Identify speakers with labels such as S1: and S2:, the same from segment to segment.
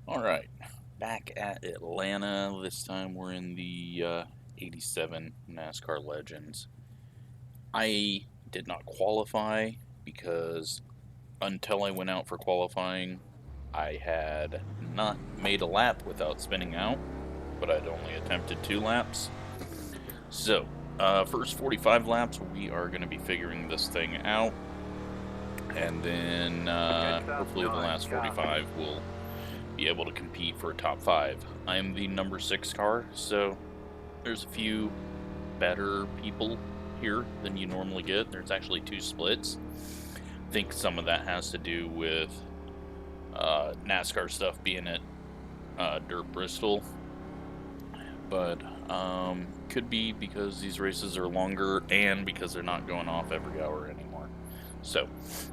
S1: Alright, back at Atlanta. This time we're in the 87 NASCAR Legends. I did not qualify because until I went out for qualifying, I had not made a lap without spinning out, but I'd only attempted 2 laps. So, first 45 laps, we are going to be figuring this thing out, and then hopefully the last 45 will be able to compete for a top 5. I am the number 6 car, so there's a few better people here than you normally get. There's actually 2 splits. I think some of that has to do with NASCAR stuff being at Dirt Bristol, but could be because these races are longer and because they're not going off every hour anymore. So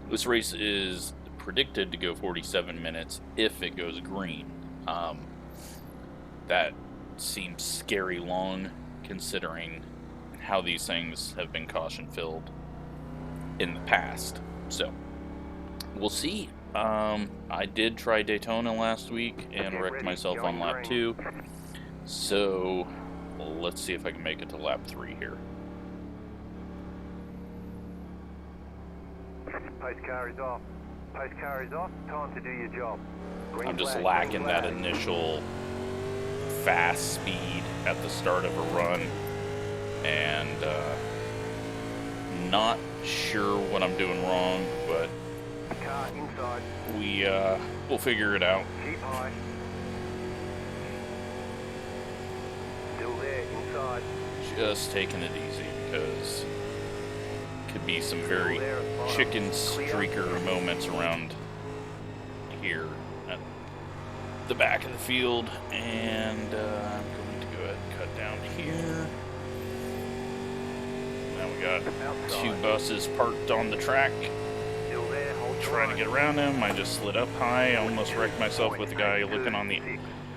S1: this race is predicted to go 47 minutes if it goes green. That seems scary long considering how these things have been caution filled in the past. So we'll see. I did try Daytona last week and wrecked myself on lap 2. So let's see if I can make it to lap 3 here.
S2: Pace car is off. Pace car is off. Time to do your job.
S1: I'm just lacking that initial fast speed at the start of a run, and not sure what I'm doing wrong, but
S2: car inside.
S1: We'll figure it out.
S2: Keep high. Still there, inside.
S1: Just taking it easy because could be some very chicken streaker moments around here at the back of the field, and I'm going to go ahead and cut down here. Now we got 2 buses parked on the track.
S2: Still there, hold
S1: Trying to get around him. I just slid up high. I almost wrecked myself with the guy looking on the...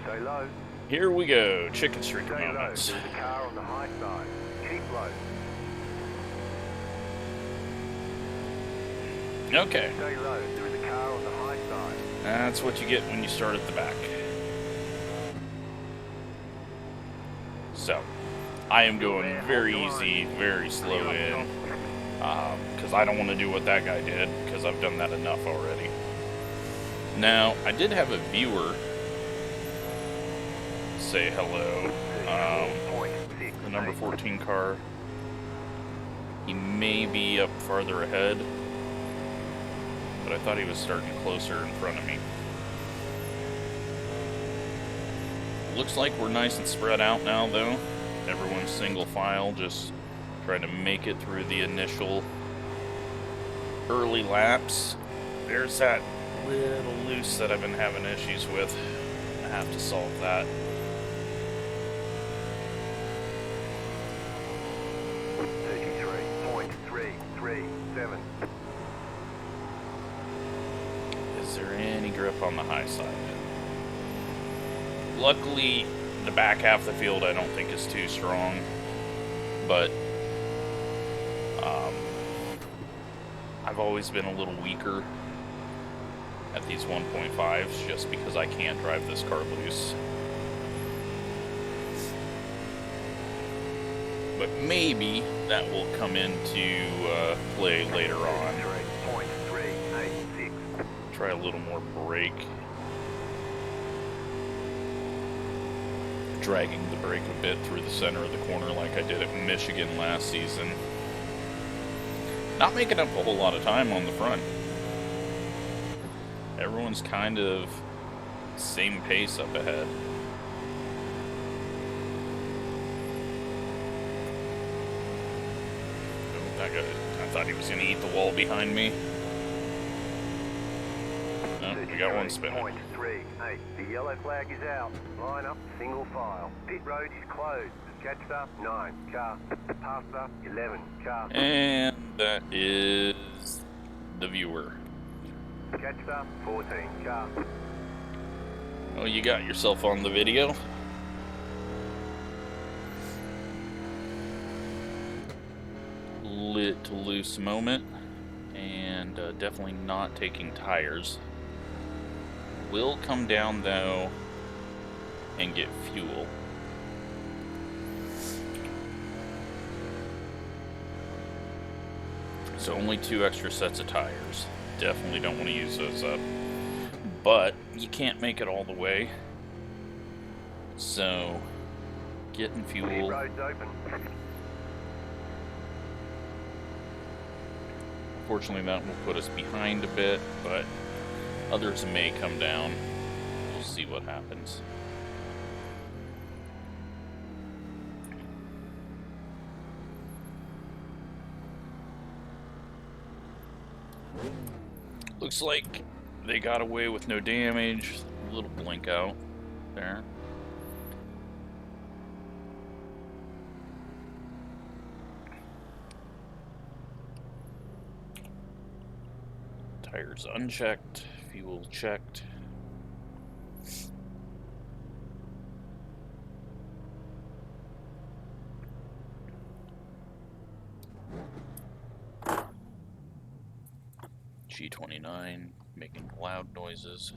S2: Stay low.
S1: Here we go. Chicken streaker
S2: Stay low.
S1: moments.
S2: There's a car on the high side. Keep low.
S1: Okay.
S2: Stay low. There is a car on the high side.
S1: That's what you get when you start at the back. So, I am going very easy, very slow in, because I don't want to do what that guy did, because I've done that enough already. Now, I did have a viewer say hello. The number 14 car, he may be up farther ahead, but I thought he was starting closer in front of me. Looks like we're nice and spread out now, though. Everyone's single file, just trying to make it through the initial early laps. There's that little loose that I've been having issues with. I have to solve that. Is there any grip on the high side? Luckily, the back half of the field I don't think is too strong, but I've always been a little weaker at these 1.5s just because I can't drive this car loose. But maybe that will come into play later on. Try a little more brake. Dragging the brake a bit through the center of the corner like I did at Michigan last season. Not making up a whole lot of time on the front. Everyone's kind of same pace up ahead. Oh, that guy, I thought he was going to eat the wall behind me. No, we got one spinning.
S2: 0.38. The yellow flag is out. Line up, single file. Pit road is closed. Catch up, 9 car. Pass up, 11 car.
S1: And that is the viewer.
S2: Catch up, 14 car.
S1: Oh, you got yourself on the video. Lit loose moment, and definitely not taking tires. will come down though and get fuel. So only 2 extra sets of tires. Definitely don't want to use those up. But you can't make it all the way. So getting fuel.
S2: Road's open.
S1: Unfortunately, that will put us behind a bit, but others may come down. We'll see what happens. Looks like they got away with no damage. A little blink out there. Tires unchecked, fuel checked. G29 making loud noises.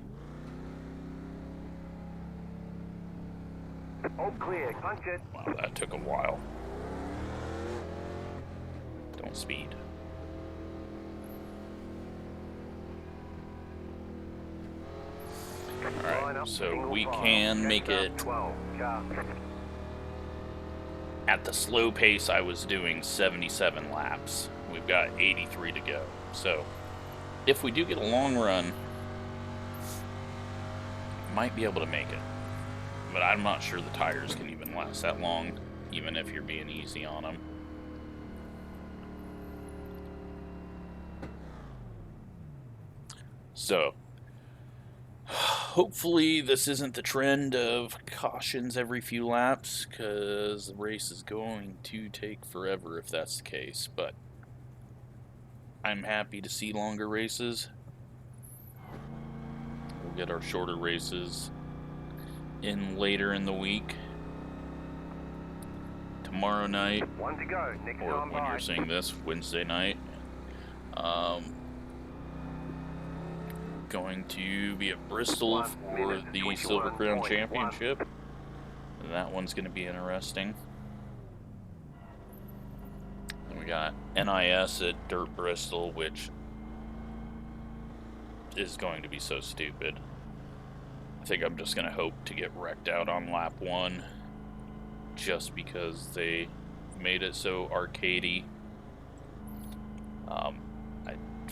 S2: All clear. Punch it.
S1: Wow, that took a while. Don't speed. Alright, so we can make it at the slow pace I was doing 77 laps. We've got 83 to go. So if we do get a long run, might be able to make it. But I'm not sure the tires can even last that long, even if you're being easy on them. So hopefully this isn't the trend of cautions every few laps, because the race is going to take forever if that's the case. But I'm happy to see longer races. We'll get our shorter races in later in the week. Tomorrow night,
S2: One to go. Next
S1: or
S2: time
S1: when
S2: by.
S1: you're seeing this, Wednesday night, going to be at Bristol for the Silver Crown Championship. And that one's going to be interesting. And we got NIS at Dirt Bristol, which is going to be so stupid. I think I'm just going to hope to get wrecked out on lap 1, just because they made it so arcadey. I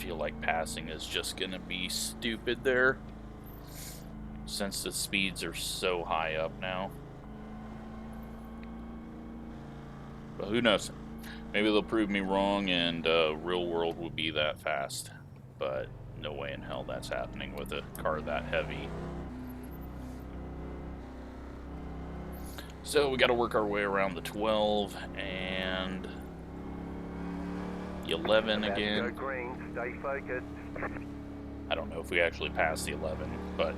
S1: feel like passing is just going to be stupid there, since the speeds are so high up now. But who knows? Maybe they'll prove me wrong and real world will be that fast. But no way in hell that's happening with a car that heavy. So we got to work our way around the 12 and the 11 again.
S2: Go green. Stay focused.
S1: I don't know if we actually pass the 11, but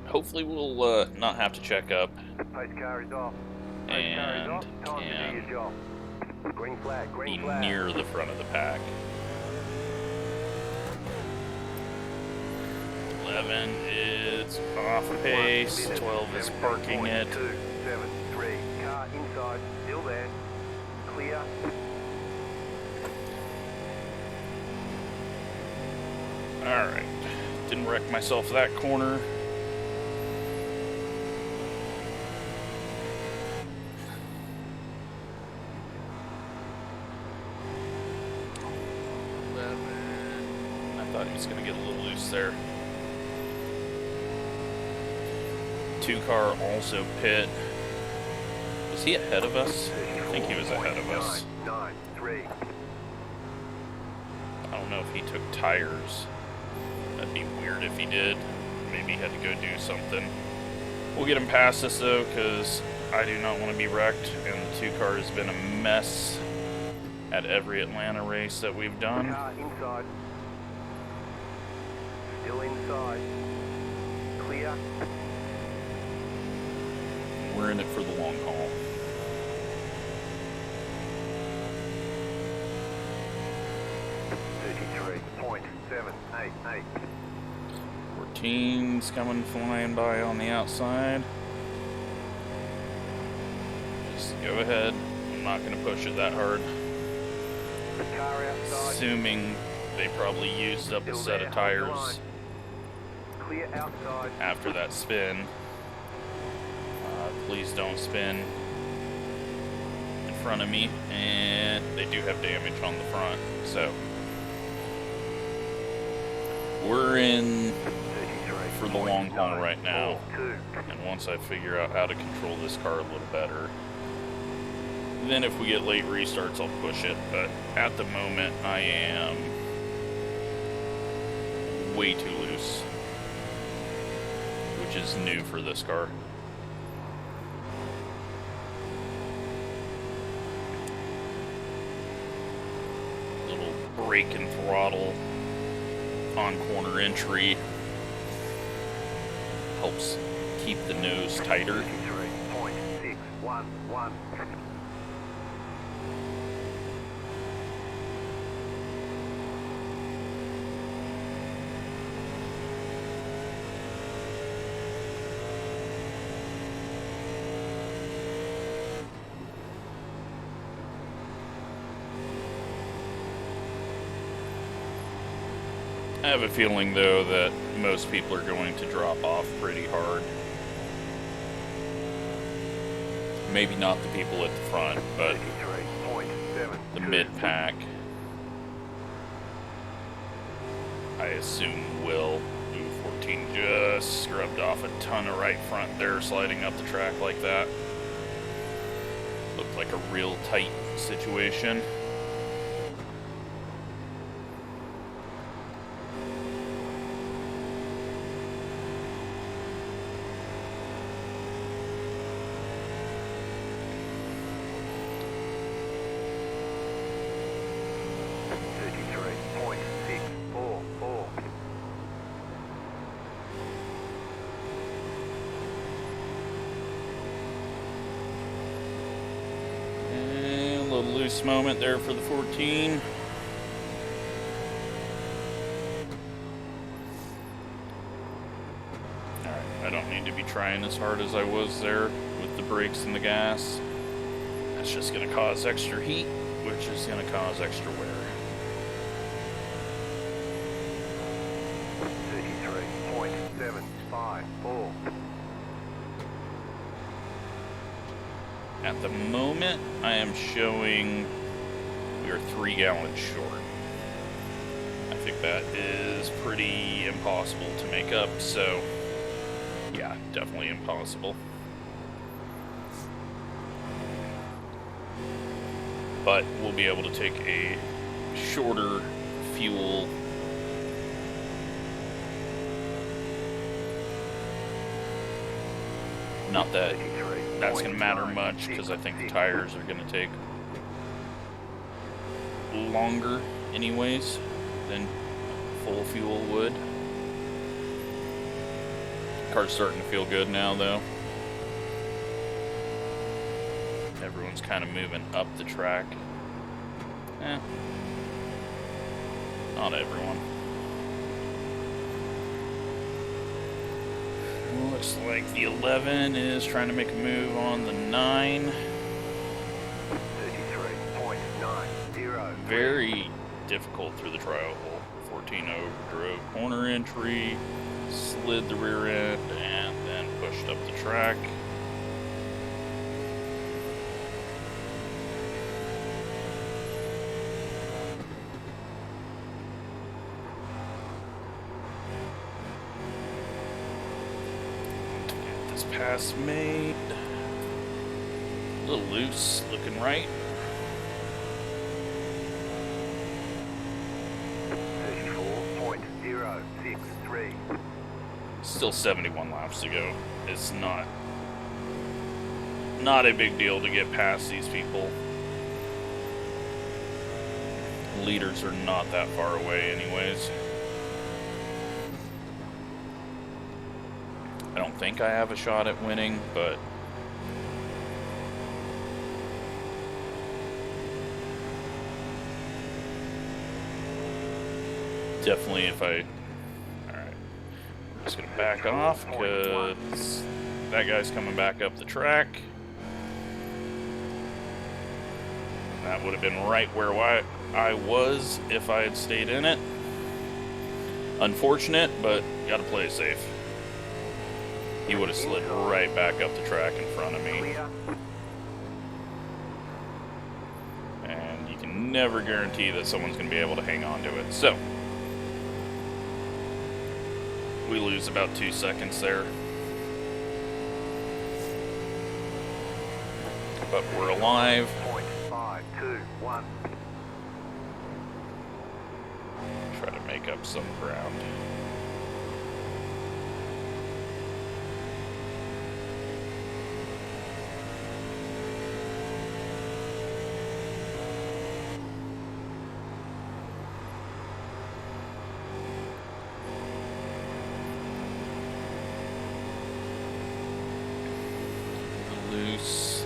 S1: hopefully we'll not have to check up.
S2: Pace car is off.
S1: And can
S2: Green flag.
S1: be near the front of the pack. 11 is off pace, 12 is parking it.
S2: 273. Car inside, still there. Clear.
S1: Alright, didn't wreck myself that corner. I thought he was going to get a little loose there. 2 car also pit. Was he ahead of us? I think he was ahead of us.
S2: 9-3.
S1: I don't know if he took tires. That'd be weird if he did. Maybe he had to go do something. We'll get him past us though, because I do not want to be wrecked, and the 2 car has been a mess at every Atlanta race that we've done.
S2: Car inside. Still inside. Clear.
S1: We're in it for the long haul. 14's coming flying by on the outside. Just go ahead. I'm not going to push it that hard.
S2: Car outside.
S1: Assuming they probably used up a
S2: Still
S1: set
S2: there,
S1: of
S2: hold the
S1: tires
S2: line. Clear outside.
S1: after that spin. Please don't spin in front of me. And they do have damage on the front. So we're in for the long haul right now. And once I figure out how to control this car a little better, then if we get late restarts, I'll push it. But at the moment, I am way too loose, which is new for this car. Little brake and throttle on corner entry helps keep the nose tighter.
S2: 33.611.
S1: I have a feeling, though, that most people are going to drop off pretty hard. Maybe not the people at the front, but the mid-pack, I assume, will. Ooh, 14 just scrubbed off a ton of right front there, sliding up the track like that. Looked like a real tight situation. Loose moment there for the 14. Alright, I don't need to be trying as hard as I was there with the brakes and the gas. That's just going to cause extra heat, which is going to cause extra wear.
S2: 33.754.
S1: At the moment, I am showing we are 3 gallons short. I think that is pretty impossible to make up, so yeah, definitely impossible. But we'll be able to take a shorter fuel not that that's going to matter much, because I think the tires are going to take longer anyways than full fuel would. Car's starting to feel good now, though. Everyone's kind of moving up the track. Not everyone. Looks like the 11 is trying to make a move on the 9.
S2: 33.90.
S1: Very difficult through the trial hole. 14 overdrove corner entry, slid the rear end, and then pushed up the track. Pass made. A little loose, looking right.
S2: 34.063.
S1: Still 71 laps to go. It's not a big deal to get past these people. Leaders are not that far away anyways. I don't think I have a shot at winning, but definitely if I... Alright. Just gonna back off because that guy's coming back up the track. That would have been right where I was if I had stayed in it. Unfortunate, but gotta play it safe. He would have slid right back up the track in front of me. And you can never guarantee that someone's gonna be able to hang on to it. So, we lose about 2 seconds there. But we're alive.
S2: 5-2-1.
S1: Try to make up some ground. Loose.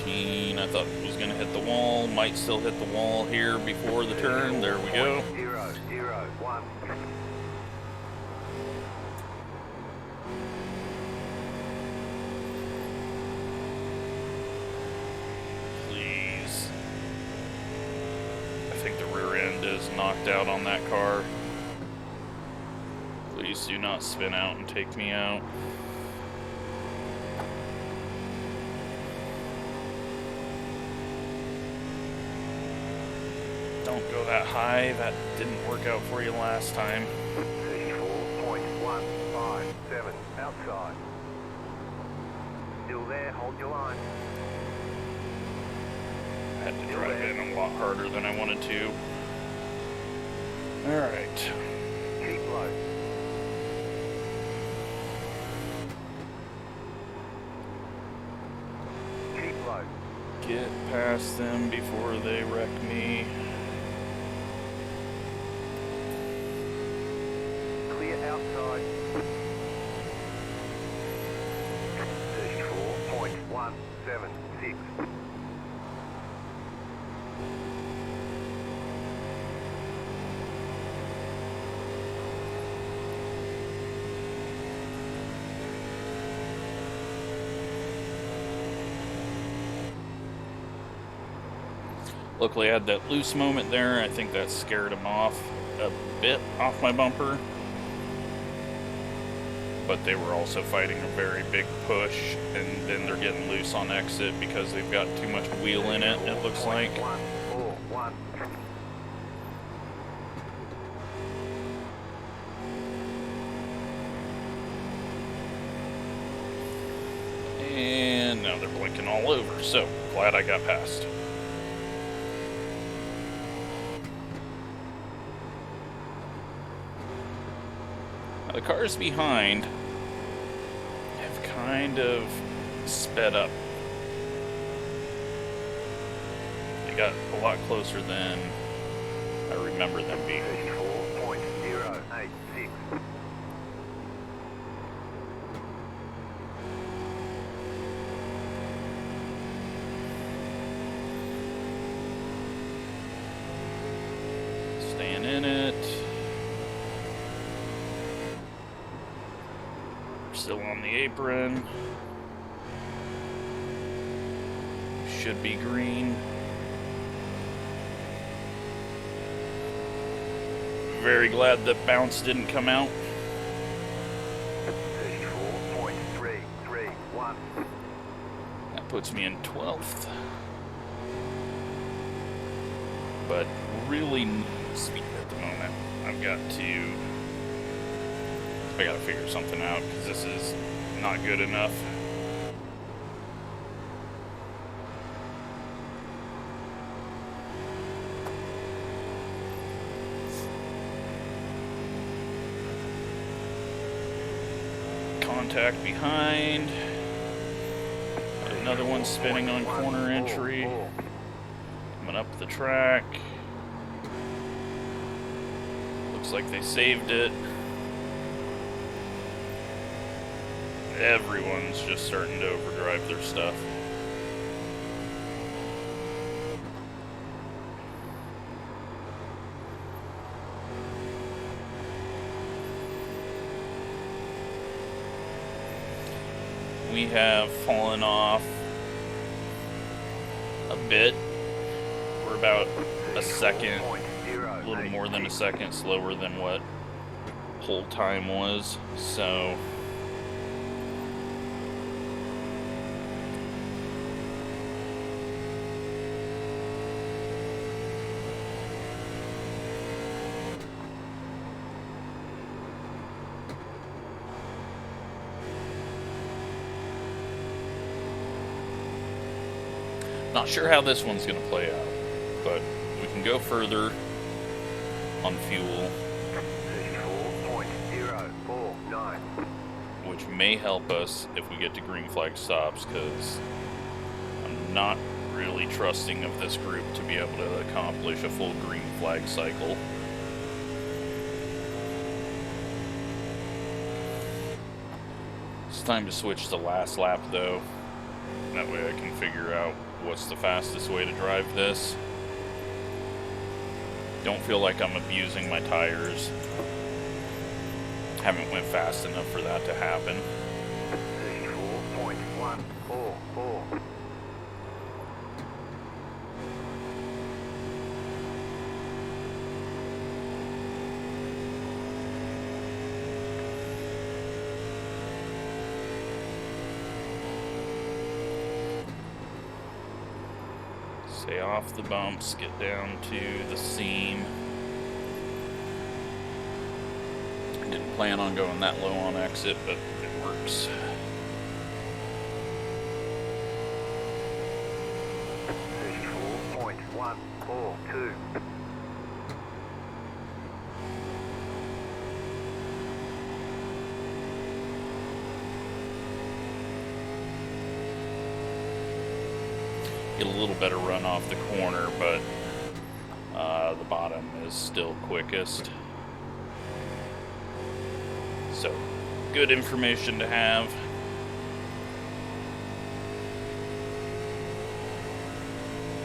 S1: I thought it was going to hit the wall. Might still hit the wall here before the turn. There we go.
S2: 0-0-1.
S1: Please. I think the rear end is knocked out on that car. Please do not spin out and take me out. Don't go that high. That didn't work out for you last time.
S2: 34.157 outside. Still there, hold your line.
S1: I had to drive in a lot harder than I wanted to. Alright.
S2: Keep low. Keep low.
S1: Get past them before they wreck me.
S2: Clear outside. 34.176.
S1: Luckily I had that loose moment there. I think that scared him off a bit off my bumper. But they were also fighting a very big push, and then they're getting loose on exit because they've got too much wheel in it, it looks like.
S2: 141.
S1: And now they're blinking all over, so glad I got past. Now, the cars behind have kind of sped up. They got a lot closer than I remember them being.
S2: 34.086.
S1: Staying in it. Still on the apron. Should be green. Very glad that bounce didn't come out.
S2: 34.331.
S1: That puts me in 12th. But really no speed at the moment. I gotta figure something out because this is not good enough. Contact behind. Another one spinning on corner entry. Coming up the track. Looks like they saved it. Everyone's just starting to overdrive their stuff. we have fallen off a bit. We're about a second, a little more than a second slower than what whole time was, so not sure how this one's going to play out, but we can go further on fuel,
S2: 34.049.
S1: which may help us if we get to green flag stops, because I'm not really trusting of this group to be able to accomplish a full green flag cycle. It's time to switch to last lap though. That way I can figure out what's the fastest way to drive this. Don't feel like I'm abusing my tires. Haven't went fast enough for that to happen.
S2: 34.144.
S1: Stay off the bumps, get down to the seam. Didn't plan on going that low on exit, but it works.
S2: .142.
S1: Get a little better run off the corner, but the bottom is still quickest. So, good information to have.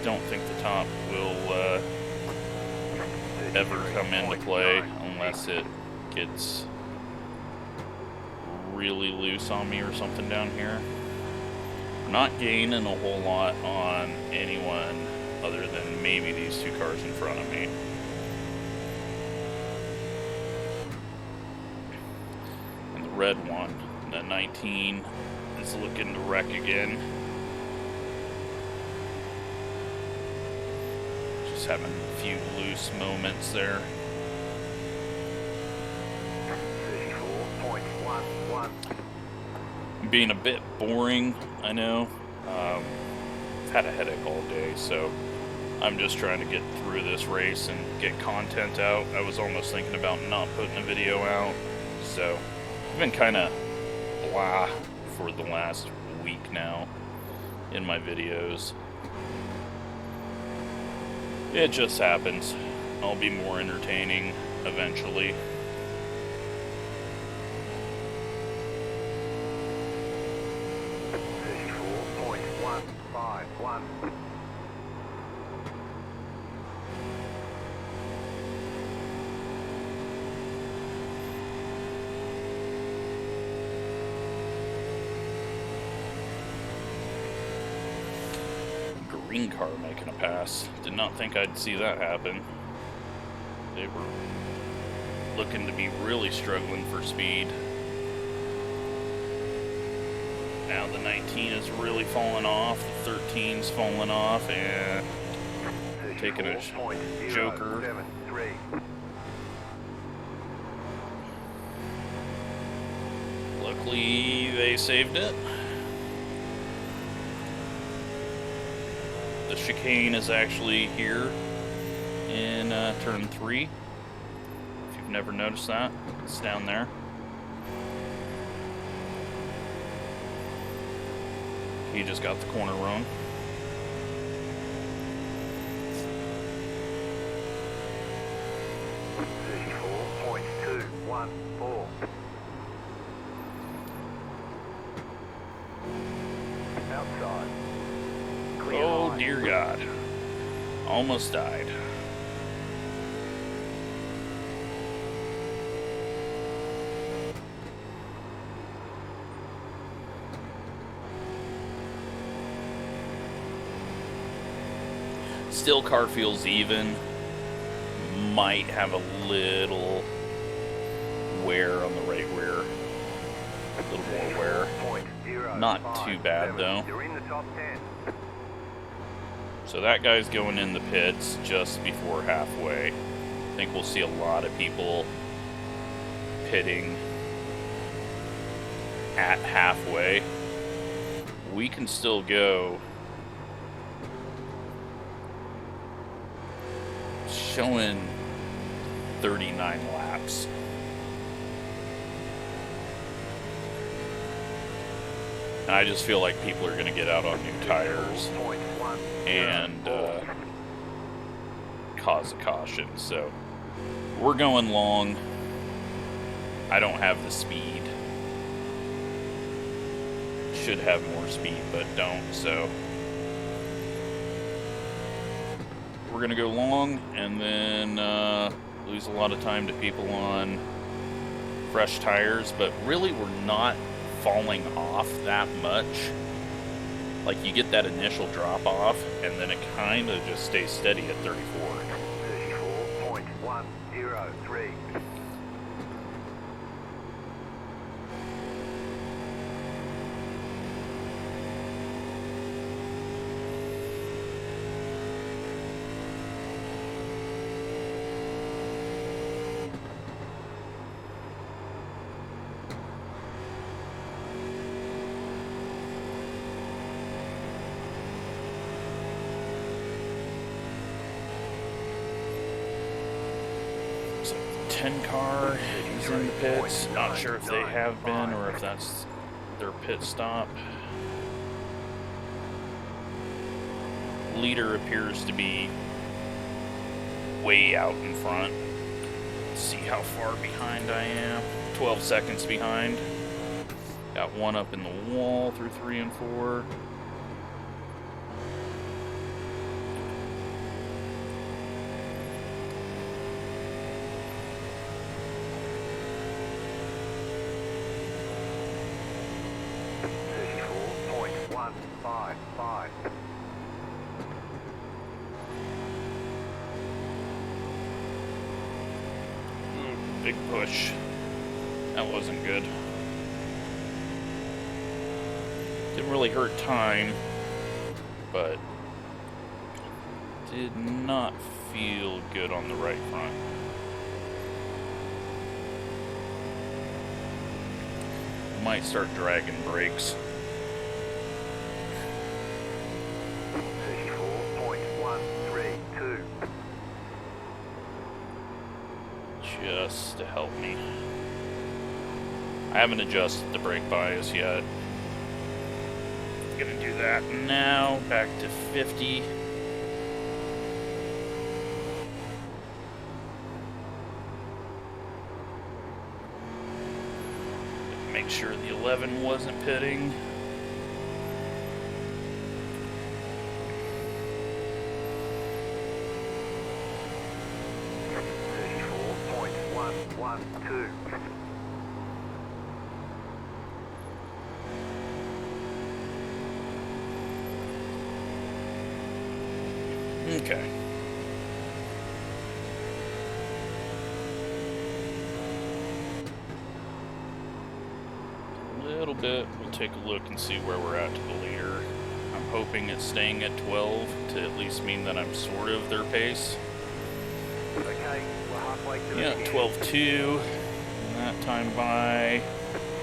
S1: Don't think the top will ever come into play unless it gets really loose on me or something down here. I'm not gaining a whole lot on anyone other than maybe these two cars in front of me. And the red one, the 19, is looking to wreck again. Just having a few loose moments there.
S2: 34.11.
S1: Being a bit boring, I know. I've had a headache all day, so I'm just trying to get through this race and get content out. I was almost thinking about not putting a video out, so I've been kind of blah for the last week now in my videos. It just happens. I'll be more entertaining eventually. Green car making a pass. Did not think I'd see that happen. They were looking to be really struggling for speed. Now the 19 is really falling off, the 13's falling off, and taking a joker. Luckily, they saved it. The chicane is actually here in turn 3. If you've never noticed that, it's down there. He just got the corner wrong.
S2: Outside.
S1: Oh dear God. Almost died. Still, car feels even. Might have a little wear on the right rear. A little more wear. Not too bad though.
S2: You're in the top 10.
S1: So that guy's going in the pits just before halfway. I think we'll see a lot of people pitting at halfway. We can still go. Showing 39 laps. And I just feel like people are going to get out on new tires and cause a caution. So we're going long. I don't have the speed. Should have more speed, but don't. So we're going to go long and then lose a lot of time to people on fresh tires. But really, we're not falling off that much. Like, you get that initial drop off and then it kind of just stays steady at 34.
S2: 34.103.
S1: So 10 car is in the pits. Not sure if they have been or if that's their pit stop. Leader appears to be way out in front. Let's see how far behind I am. 12 seconds behind. Got one up in the wall through 3 and 4. Big push. That wasn't good. Didn't really hurt time, but did not feel good on the right front. Might start dragging brakes.
S2: 34.132.
S1: Just to help me. I haven't adjusted the brake bias yet. Gonna do that now. Back to 50. Make sure the 11 wasn't pitting. Okay. A little bit. We'll take a look and see where we're at to the leader. I'm hoping it's staying at 12 to at least mean that I'm sort of their pace.
S2: Okay, we're halfway through.
S1: Yeah, 12.2. That time by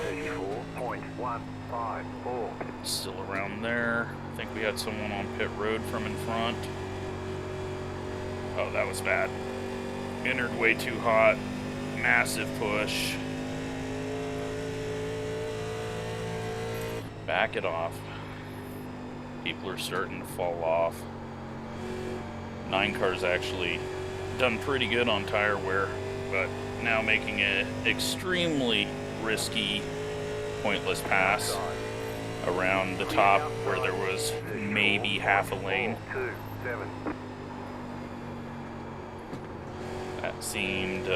S2: 34.154.
S1: still around there. I think we had someone on pit road from in front. Oh, that was bad. Entered way too hot. Massive push. Back it off. People are starting to fall off. 9 car's actually done pretty good on tire wear, but now making an extremely risky, pointless pass around the top where there was maybe half a lane. That seemed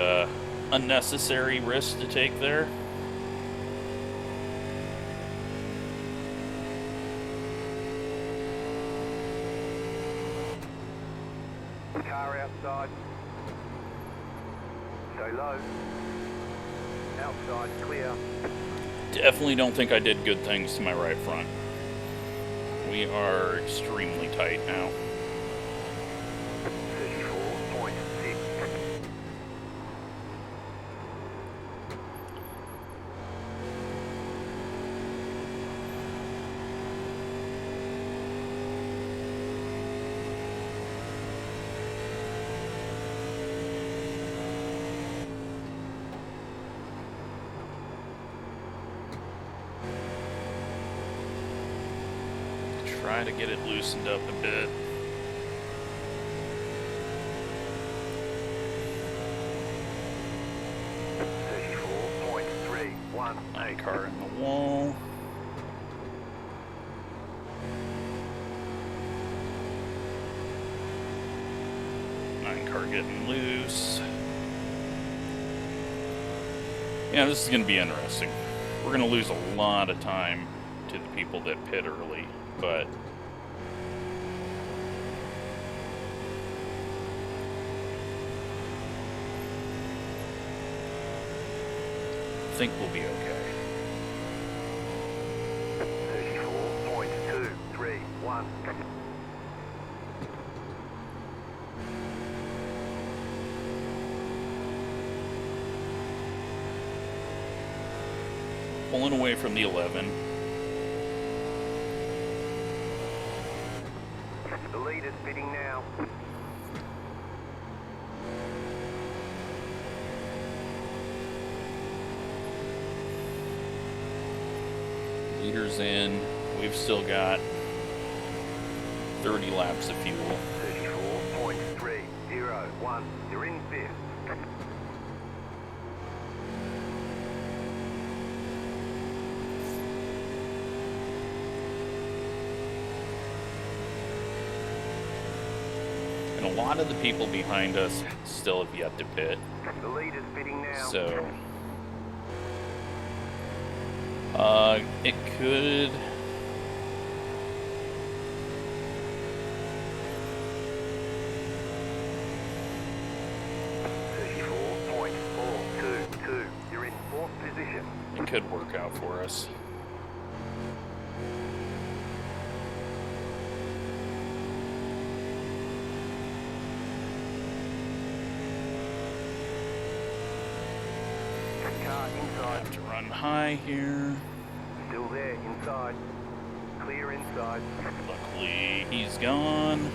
S1: unnecessary risk to take there.
S2: car outside. Stay low. Outside clear.
S1: Definitely don't think I did good things to my right front. We are extremely tight now.
S2: 34.6.
S1: Try to get it loosened up a bit. Car in the wall. Car getting loose. Yeah, this is going to be interesting. We're going to lose a lot of time to the people that pit early, but I think we'll be okay.
S2: 34.231.
S1: Pulling away from the 11.
S2: The leader's pitting now.
S1: Leader's in. We've still got 30 laps of fuel.
S2: 34.301. You're in fifth.
S1: And a lot of the people behind us still have yet to pit.
S2: The leader's pitting now.
S1: So, it could... You're in fourth position. It could work out for us.
S2: Car inside.
S1: Have to run high here.
S2: Still there, inside. Clear inside.
S1: Luckily, he's gone.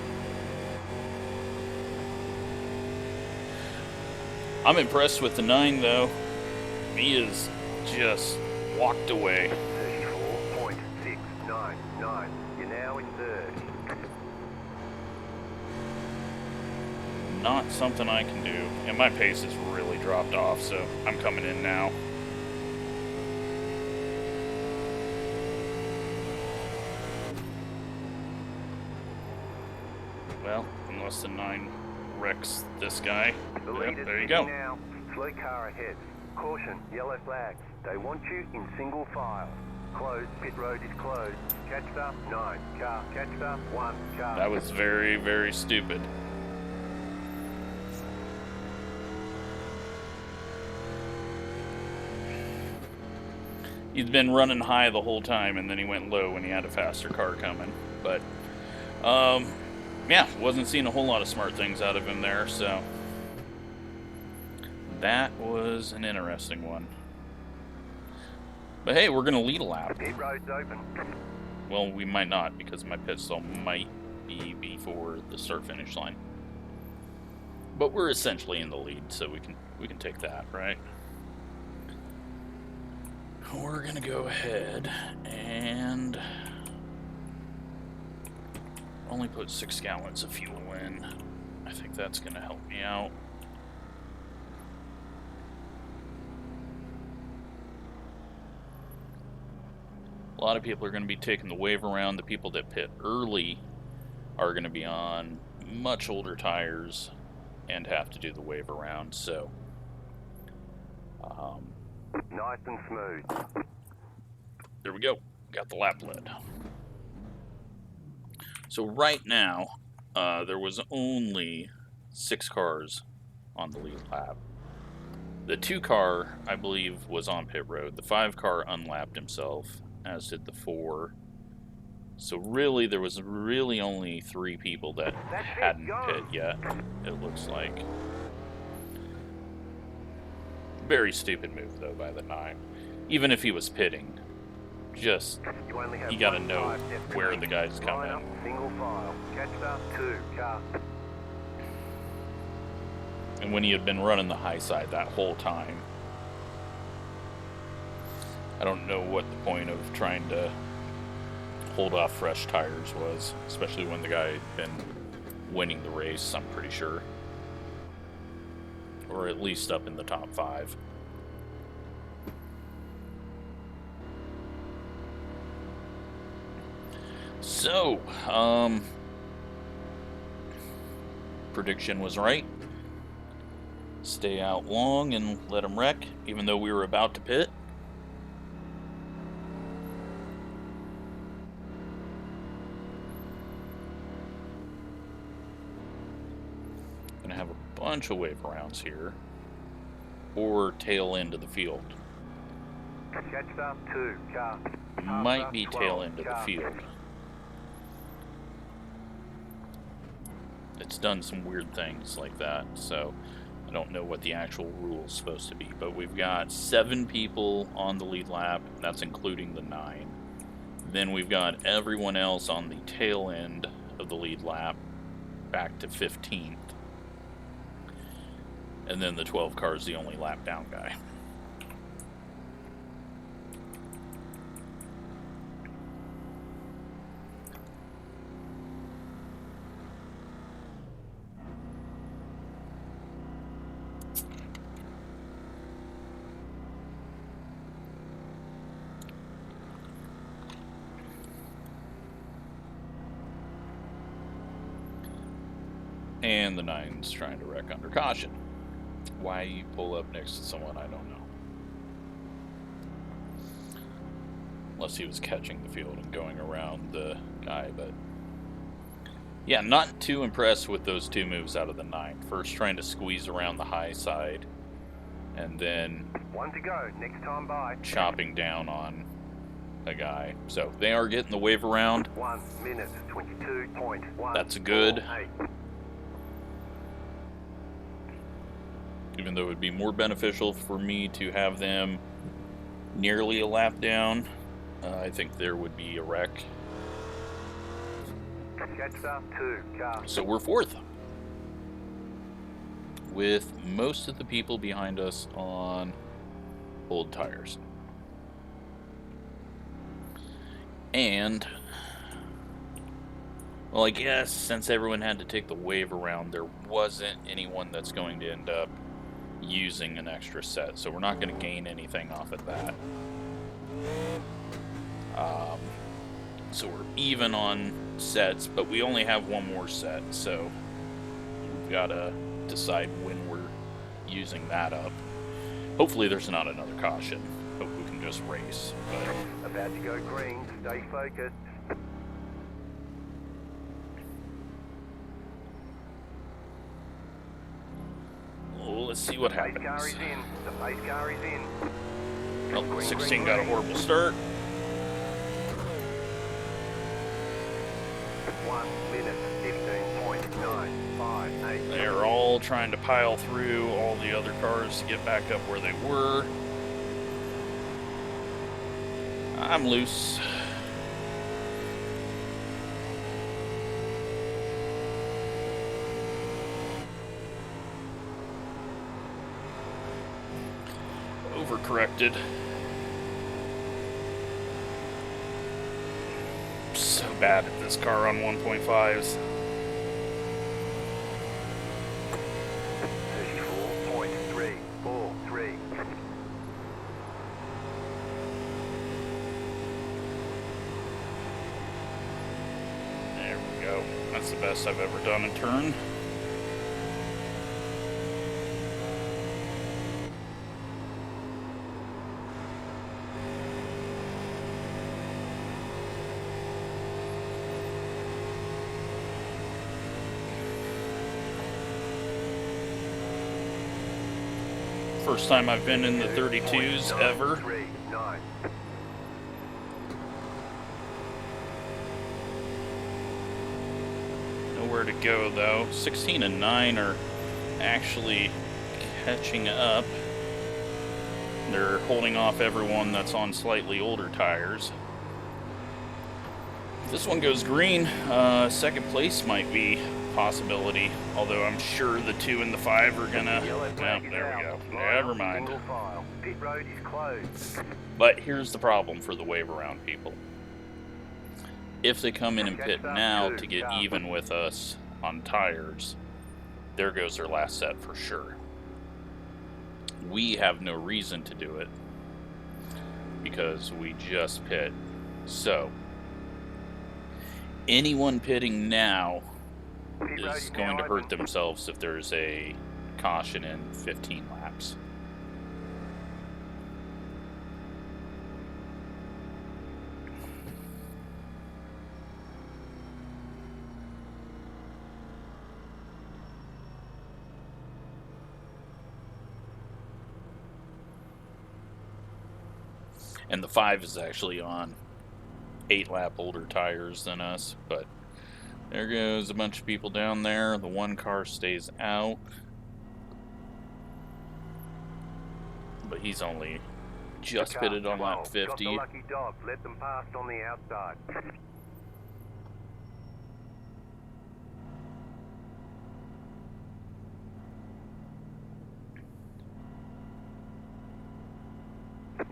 S1: I'm impressed with the 9, though. He is just walked away.
S2: 34.699. You're now in third.
S1: Not something I can do. And my pace has really dropped off, so I'm coming in now. Well, unless the 9 wrecks this guy. Yep, there you go.
S2: Now. Slow car ahead. Caution, yellow flags. They want you in single file. Closed, pit road is closed. Catched up, 9. Car, catched up, 1. Car.
S1: That was very, very stupid. He's been running high the whole time, and then he went low when he had a faster car coming. But, yeah, wasn't seeing a whole lot of smart things out of him there, so that was an interesting one. But hey, we're going to lead a lap.
S2: Pit road's open.
S1: Well, we might not, because my pit stall might be before the start-finish line. But we're essentially in the lead, so we can take that, right? We're going to go ahead and only put 6 gallons of fuel in. I think that's going to help me out. A lot of people are going to be taking the wave around. The people that pit early are going to be on much older tires and have to do the wave around, so
S2: nice and smooth.
S1: there we go. Got the lap lid. So right now, there was only 6 cars on the lead lap. The 2 car, I believe, was on pit road. The 5 car unlapped himself, as did the 4. So really, there was really only 3 people that hadn't pit yet, it looks like. Very stupid move, though, by the 9. Even if he was pitting, just, you gotta know where the guy's coming.
S2: Single file. Catch up 2 car.
S1: And when he had been running the high side that whole time, I don't know what the point of trying to hold off fresh tires was, especially when the guy had been winning the race, I'm pretty sure. Or at least up in the top 5. So, prediction was right. Stay out long and let him wreck, even though we were about to pit. Gonna have a bunch of wave rounds here, or tail end of the field.
S2: Catch up 2 car.
S1: Might be tail end of the field. It's done some weird things like that, so I don't know what the actual rule is supposed to be. But we've got 7 people on the lead lap, that's including the 9. Then we've got everyone else on the tail end of the lead lap, back to 15th. And then the 12 car is the only lap down guy. And the 9's trying to wreck under caution. Why you pull up next to someone, I don't know. Unless he was catching the field and going around the guy, but... yeah, not too impressed with those 2 moves out of the 9. First trying to squeeze around the high side, and then...
S2: 1 to go, next time by.
S1: Chopping down on a guy. So, they are getting the wave around.
S2: 1 minute, 22.1.
S1: That's good. Even though it would be more beneficial for me to have them nearly a lap down, I think there would be a wreck.
S2: Catch up 2 car.
S1: So we're 4th, with most of the people behind us on old tires. And, well, I guess since everyone had to take the wave around, there wasn't anyone that's going to end up using an extra set, so we're not going to gain anything off of that. So we're even on sets, but we only have 1 more set, so we've got to decide when we're using that up. Hopefully there's not another caution. Hope we can just race. But
S2: about to go green, stay focused.
S1: well, let's see what happens.
S2: Pace car is in. The pace car is in.
S1: Well, 16 got a horrible start.
S2: 1 minute, 15.958.
S1: They're all trying to pile through all the other cars to get back up where they were. I'm loose. Overcorrected. So bad at this car on 1.5s.
S2: 34.343.
S1: There we go. That's the best I've ever done in turn. First time I've been in the 32s ever.
S2: 9.
S1: Nowhere to go though. 16 and 9 are actually catching up. They're holding off everyone that's on slightly older tires. If this one goes green, second place might be a possibility. Although I'm sure the 2 and the 5 are gonna... Well, there we go. Never mind.
S2: Pit road is closed.
S1: But here's the problem for the wave around people. If they come in and pit now to get even with us on tires, there goes their last set for sure. We have no reason to do it because we just pit. So, anyone pitting now is going to hurt themselves if there's a caution in 15 laps. And the 5 is actually on 8 lap older tires than us, but there goes a bunch of people down there. The 1 car stays out, but he's only just pitted on lap 50.
S2: Got the lucky dog. Let them pass on the outside.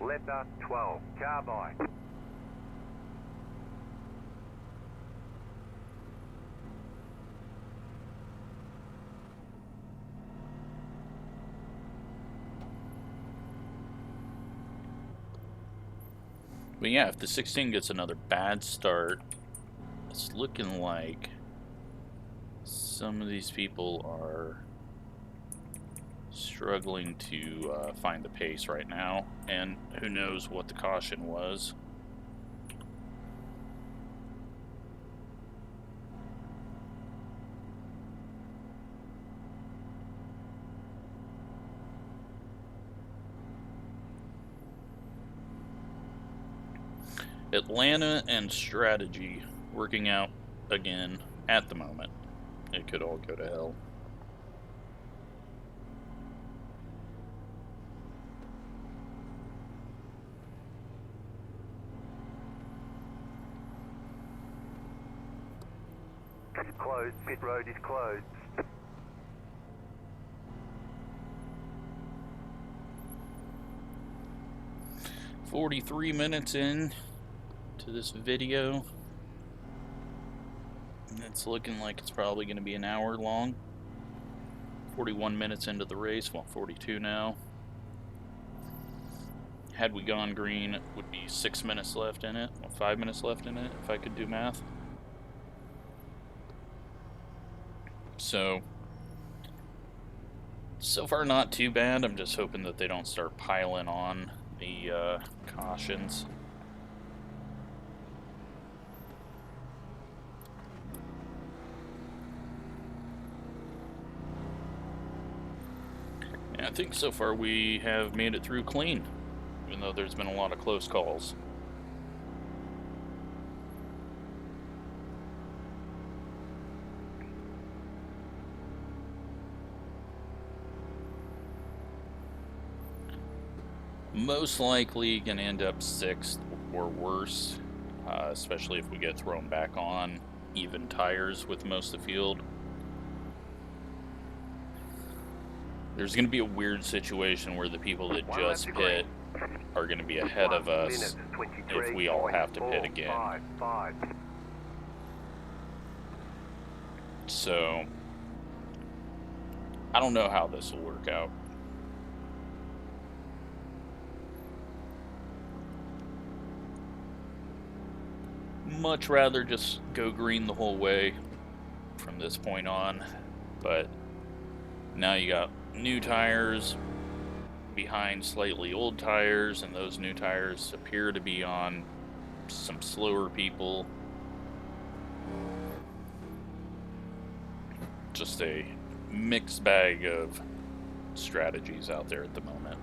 S2: Letter 12, carbide.
S1: But yeah, if the 16 gets another bad start, it's looking like some of these people are struggling to find the pace right now, and who knows what the caution was. Atlanta and strategy working out again at the moment. It could all go to hell.
S2: Closed. Pit road is closed.
S1: "43 minutes in to this video. It's looking like it's probably going to be an hour long. 41 minutes into the race, well, 42 now. Had we gone green, it would be 6 minutes left in it, well, 5 minutes left in it, if I could do math. So far not too bad. I'm just hoping that they don't start piling on the cautions. And I think so far we have made it through clean, even though there's been a lot of close calls. Most likely going to end up 6th or worse, especially if we get thrown back on even tires with most of the field. There's going to be a weird situation where the people that just pit are going to be ahead of us if we all have to pit again. So, I don't know how this will work out. Much rather just go green the whole way from this point on, but now you got new tires behind slightly old tires, and those new tires appear to be on some slower people. Just a mixed bag of strategies out there at the moment.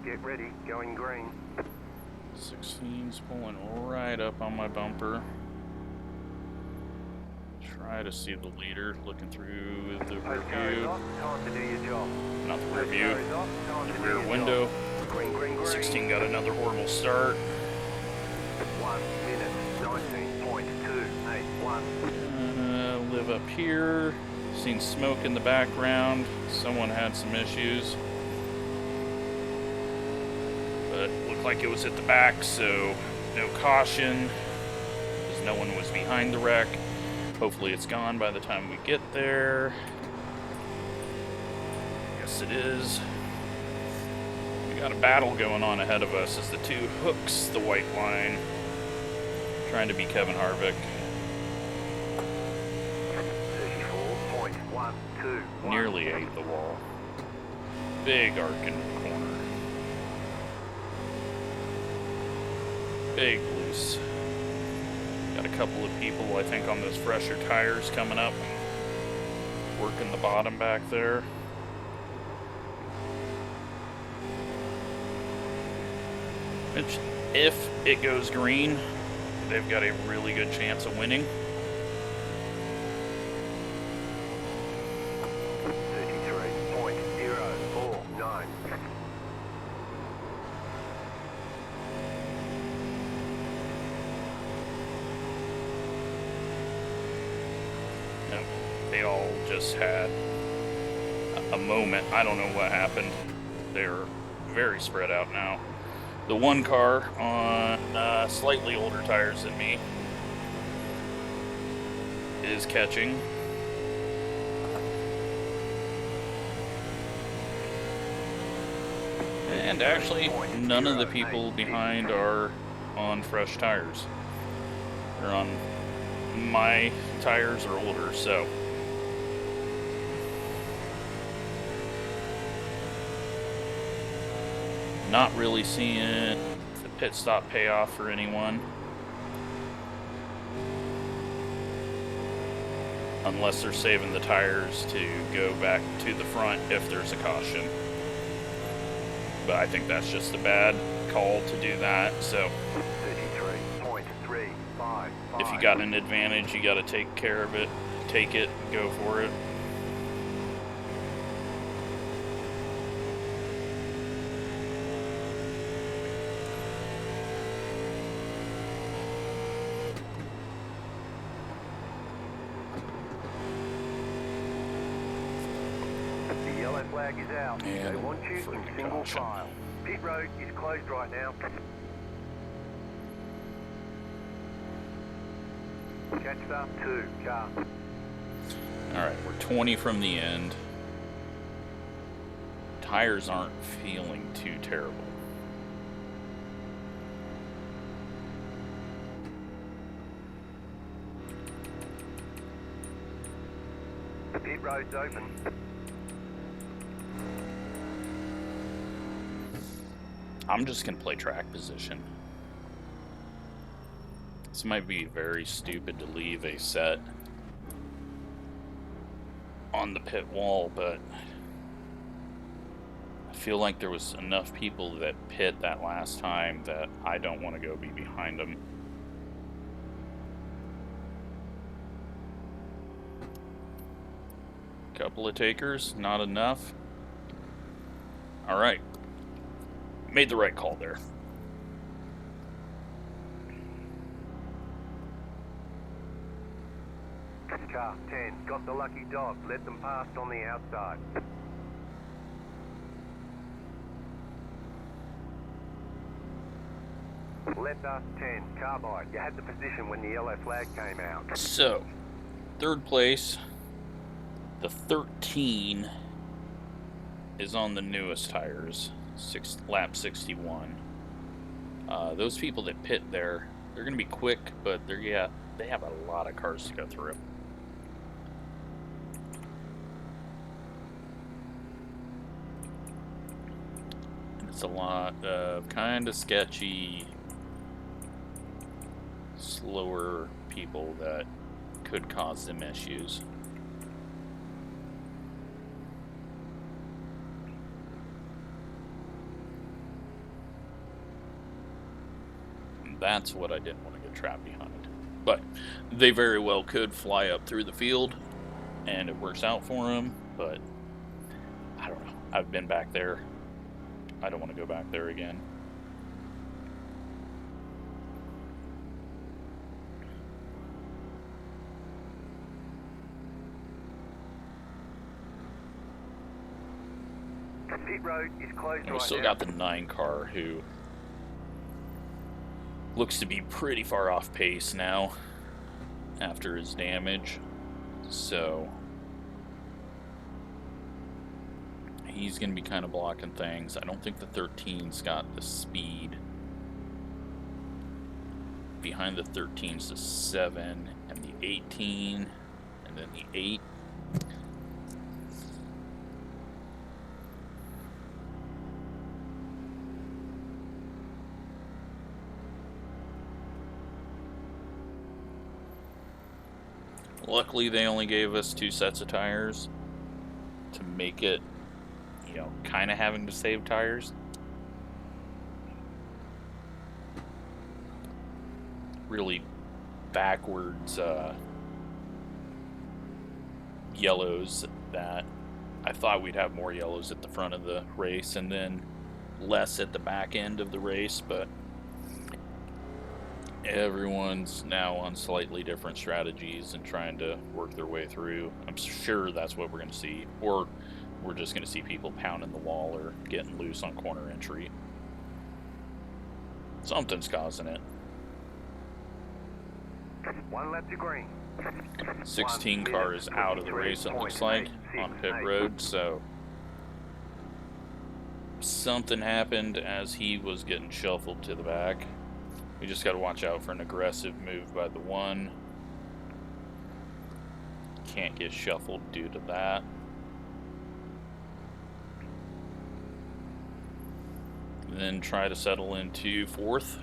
S2: Get ready, going green.
S1: 16's pulling right up on my bumper. Try to see the leader looking through the rear view.
S2: Time to do your job.
S1: Not the rear view, the rear window.
S2: Green, green, green.
S1: 16 got another horrible start.
S2: 1 minute, 19.281.
S1: Live up here. Seen smoke in the background. Someone had some issues. But it looked like it was at the back, so no caution, because no one was behind the wreck. Hopefully it's gone by the time we get there. Yes, it is. We got a battle going on ahead of us as the two hooks the white line, trying to be Kevin Harvick.
S2: 34.121.
S1: Nearly ate the wall. Big arc in the corner. Big loose. Got a couple of people, I think, on those fresher tires coming up. Working the bottom back there. Which, if it goes green, they've got a really good chance of winning.
S2: 33.049.
S1: They all just had a moment. I don't know what happened. They're very spread out now. The one car on slightly older tires than me is catching. And actually, none of the people behind are on fresh tires. They're on my tires or older, so not really seeing the pit stop pay off for anyone, unless they're saving the tires to go back to the front if there's a caution. But I think that's just a bad call to do that. So
S2: 33.355.
S1: if you got an advantage, you got to take care of it, take it, go for it.
S2: The yellow flag is out.
S1: And
S2: they want you in
S1: freaking
S2: single
S1: caution.
S2: file. Pit road is closed right now. Catch up 2 car.
S1: Alright, we're 20 from the end. Tires aren't feeling too terrible.
S2: The pit road's open.
S1: I'm just going to play track position. This might be very stupid to leave a set on the pit wall, but I feel like there was enough people that pit that last time that I don't want to go be behind them. Couple of takers, not enough. All right. Made the right call there.
S2: Car 10, got the lucky dog, let them past on the outside. Letter 10, carbide, you had the position when the yellow flag came out.
S1: So, third place, the 13 is on the newest tires, lap 61. Those people that pit there, they're going to be quick, but they have a lot of cars to go through. It's a lot of kind of sketchy, slower people that could cause them issues. And that's what I didn't want to get trapped behind. But they very well could fly up through the field, and it works out for them, but I don't know. I've been back there. I don't want to go back there again.
S2: Pit road is closed
S1: And we
S2: right
S1: still
S2: now.
S1: got the 9 car, who looks to be pretty far off pace now after his damage. So he's going to be kind of blocking things. I don't think the 13's got the speed. Behind the 13's the 7 and the 18 and then the 8. Luckily, they only gave us 2 sets of tires to make it, you know, kind of having to save tires. Really backwards yellows that I thought we'd have more yellows at the front of the race and then less at the back end of the race, but everyone's now on slightly different strategies and trying to work their way through. I'm sure that's what we're going to see, or we're just going to see people pounding the wall or getting loose on corner entry. Something's causing it.
S2: 1 lap to green.
S1: 16 car is out of the race, it looks like, on pit road, so something happened as he was getting shuffled to the back. We just got to watch out for an aggressive move by the 1. Can't get shuffled due to that. And then try to settle into 4th.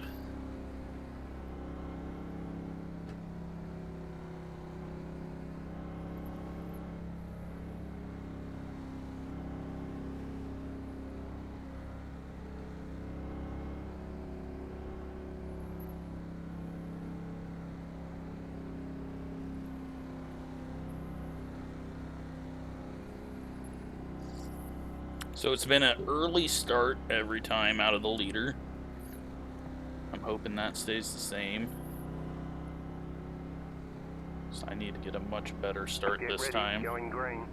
S1: So it's been an early start every time out of the leader. I'm hoping that stays the same. So I need to get a much better start this time.
S2: Going green.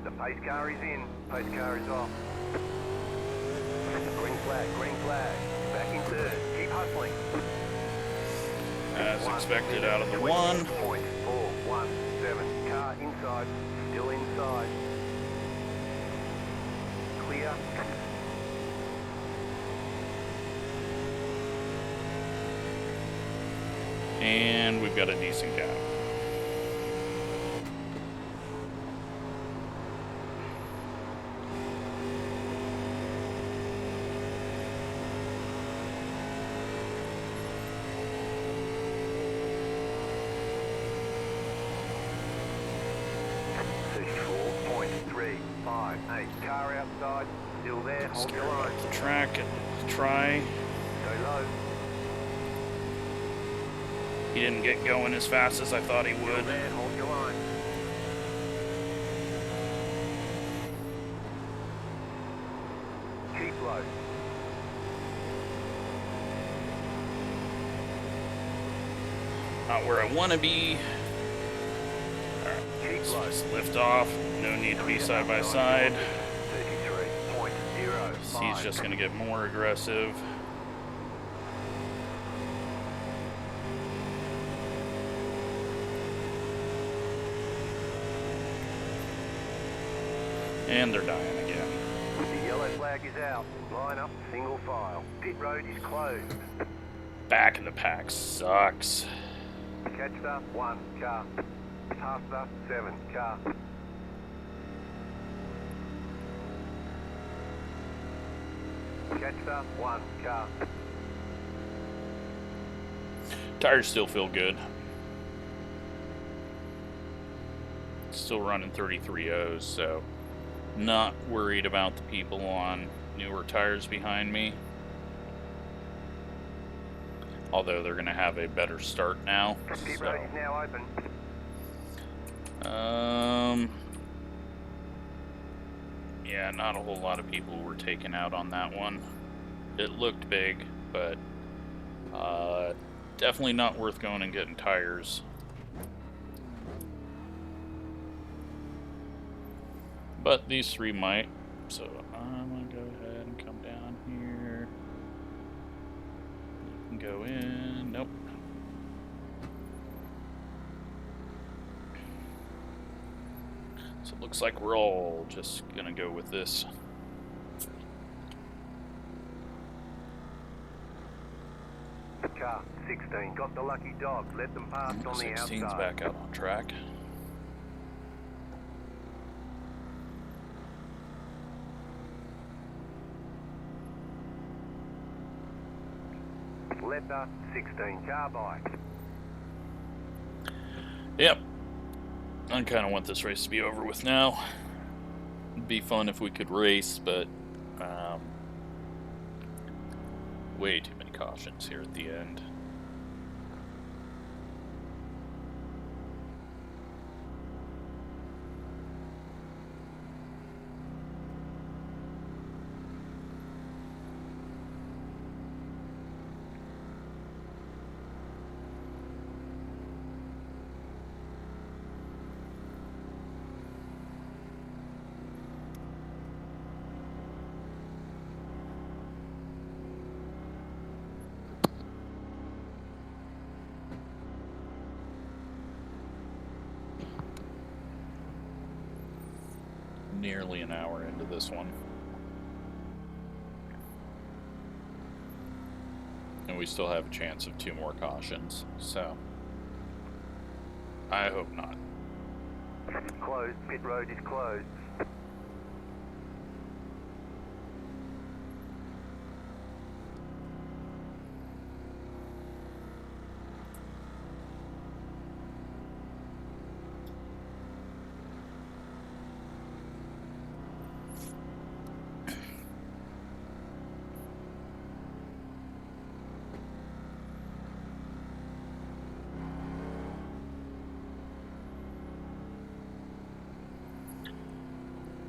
S2: The pace car is in. Pace car is off. Green flag, green flag. Back in 3rd. Keep hustling.
S1: As expected out of the 1.
S2: 0.417. Car inside. Still inside. Clear.
S1: And we've got a decent gap.
S2: Car outside, still there, hold your line.
S1: Up the track and try.
S2: Go low.
S1: He didn't get going as fast as I thought he would.
S2: Still there, hold your line. Keep low.
S1: Not where I want to be. Alright,
S2: Keep low.
S1: let's lift off. No need to be side by side.
S2: 33.05.
S1: He's just going to get more aggressive. And they're dying again.
S2: The yellow flag is out. Line up, single file. Pit road is closed.
S1: Back in the pack sucks.
S2: Catch the 1 car. Pass the 7 car. Catch the 1 car.
S1: Tires still feel good. Still running 33.0s, so not worried about the people on newer tires behind me. Although they're going to have a better start now.
S2: Pit road is now open.
S1: Yeah, not a whole lot of people were taken out on that one. It looked big, but definitely not worth going and getting tires. But these three might. So I'm going to go ahead and come down here. You can go in. Nope. So it looks like we're all just going to go with this.
S2: Car 16 got the lucky dog. Let them pass on the outside.
S1: 16's back out on track.
S2: Let the 16 car by.
S1: Yep. I kind of want this race to be over with now. It'd be fun if we could race, but way too many cautions here at the end. Nearly an hour into this one. And we still have a chance of 2 more cautions, so I hope not.
S2: Closed. Pit road is closed.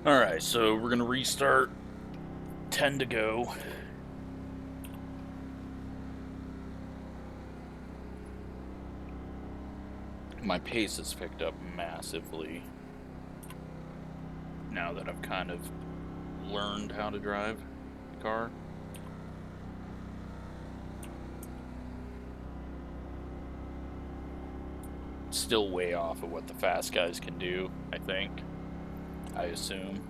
S1: Alright, so we're going to restart. 10 to go. My pace has picked up massively now that I've kind of learned how to drive the car. Still way off of what the fast guys can do, I think. I assume.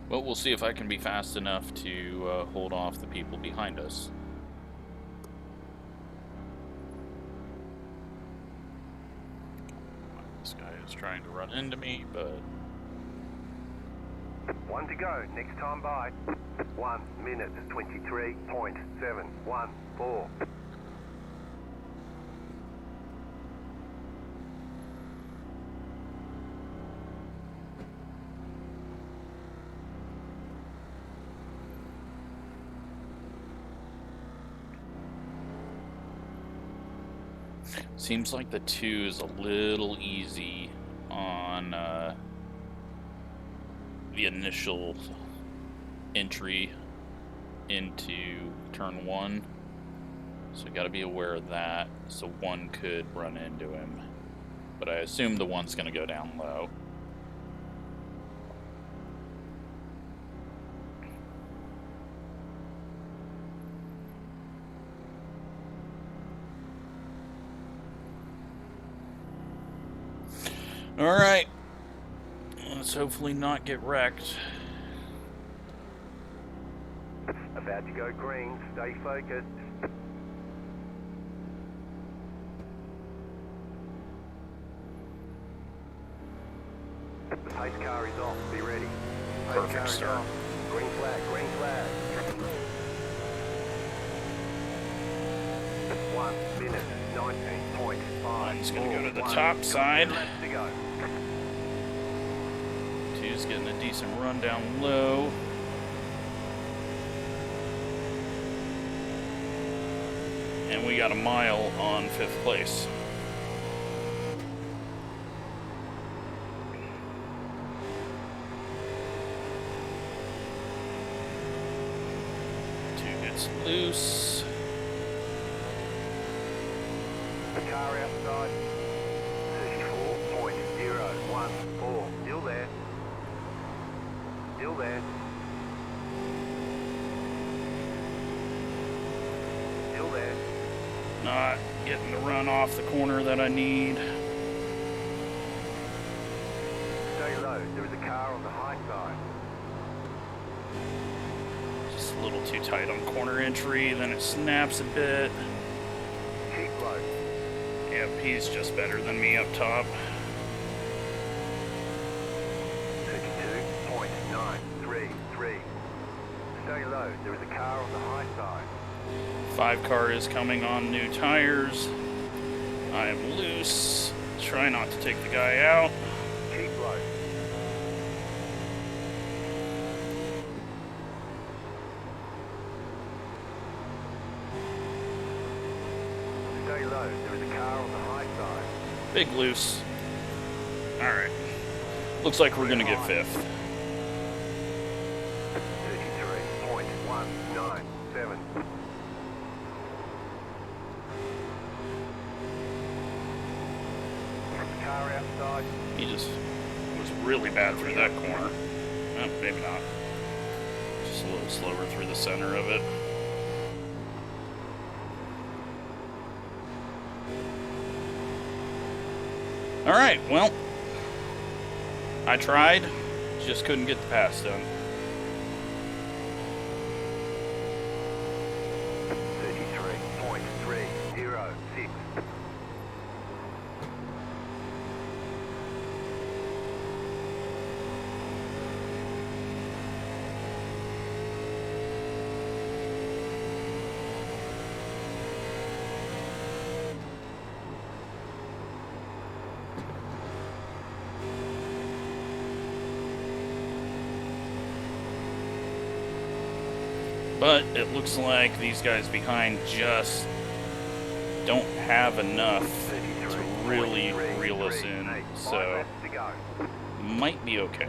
S1: But we'll see if I can be fast enough to hold off the people behind us. This guy is trying to run into me, but...
S2: 1 to go. Next time by. 1 minute 23.714.
S1: Seems like the 2 is a little easy on the initial entry into turn 1. So you gotta be aware of that. So 1 could run into him. But I assume the 1's gonna go down low. Alright, let's hopefully not get wrecked.
S2: About to go green. Stay focused. The pace car is off. Be ready. Pace car
S1: Perfect
S2: is
S1: start.
S2: off. Green flag. Green flag. 1 minute 19.5.
S1: One's gonna go to the
S2: 1.
S1: top
S2: Got 2
S1: side.
S2: laps to go.
S1: Two's getting a decent run down low. And we got a mile on 5th place. Two gets loose.
S2: The car outside. 34.014. Still there. Still there. Still there.
S1: Not getting the run off the corner that I need.
S2: Stay low. There is a car on the high side.
S1: Just a little too tight on corner entry, then it snaps a bit.
S2: Keep low.
S1: Yep, he's just better than me up top.
S2: 32.933. Stay low. There is a car on the high side.
S1: 5 car is coming on new tires. I am loose. Try not to take the guy out.
S2: Keep low. Stay low. There is a car on the high side.
S1: Big loose. Alright. Looks like we're gonna get 5th.
S2: 33.197. Car outside.
S1: He just was really bad through that corner. Oh, maybe not. Just a little slower through the center of it. Alright, well, I tried, just couldn't get the pass done.
S2: 33.306.
S1: But it looks like these guys behind just don't have enough to really reel us in, so might be okay.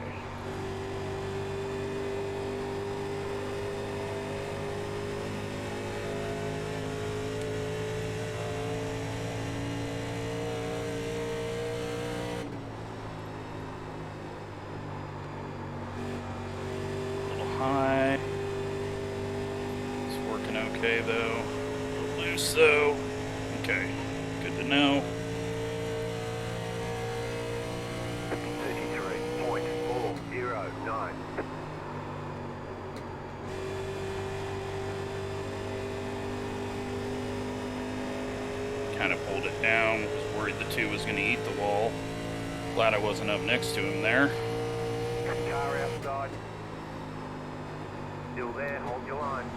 S1: A little high. Okay, though. A little loose, though. Okay, good to know.
S2: 33.409.
S1: Kind of pulled it down. Was worried the 2 was going to eat the wall. Glad I wasn't up next to him there.
S2: Car outside. Still there, hold your line.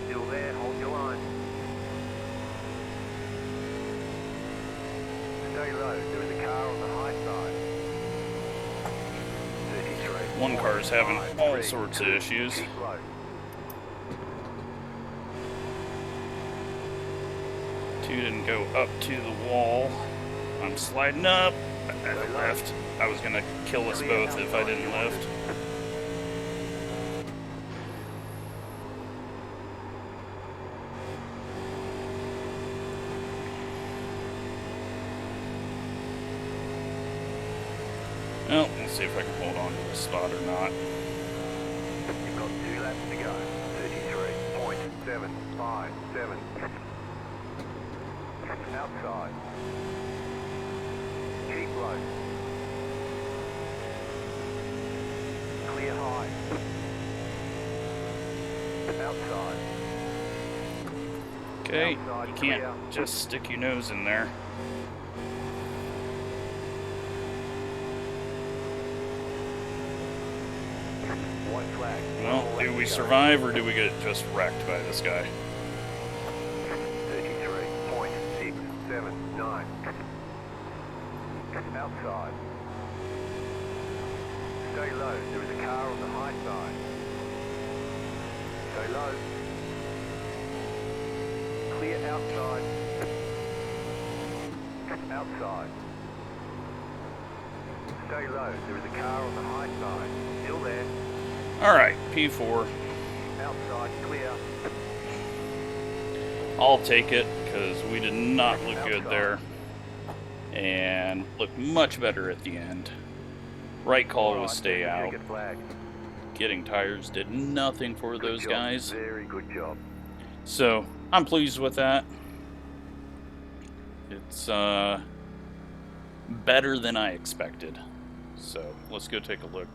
S2: Still there, hold your line. Stay low, there is a car on the high side. 33.
S1: One car's having all sorts of issues.
S2: Keep low.
S1: Two didn't go up to the wall. I'm sliding up. I left. I was going to kill us both if I didn't lift. Well, let's see if I can hold on to this spot or not.
S2: You've got 2 laps to go. 33.757. Outside. Keep low. Clear high. Outside.
S1: Okay,
S2: Outside,
S1: you can't
S2: clear.
S1: just stick your nose in there.
S2: White flag.
S1: Well, do we survive or do we get just wrecked by this guy?
S2: 33.679. Outside. Stay low. There is a car on the high side. Stay low. Clear outside. Outside. Stay low. There is a car on the high side. Still there.
S1: Alright, P4.
S2: Outside, clear.
S1: I'll take it, because we did not look good there. And looked much better at the end. Right call was stay out. Getting tires did nothing for those guys.
S2: Very good job.
S1: So, I'm pleased with that. It's better than I expected. So, let's go take a look.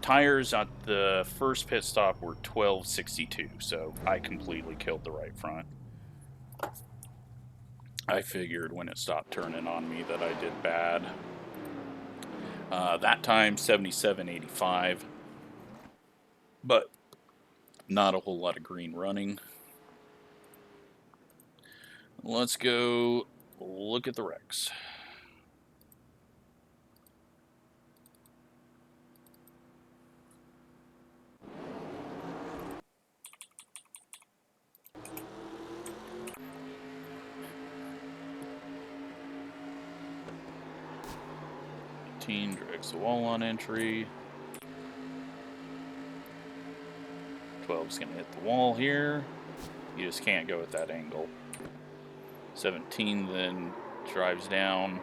S1: Tires at the first pit stop were 1262, so I completely killed the right front. I figured when it stopped turning on me that I did bad. That time, 77.85. But not a whole lot of green running. Let's go look at the wrecks. Drags the wall on entry. 12's going to hit the wall here. You just can't go at that angle. 17 then drives down,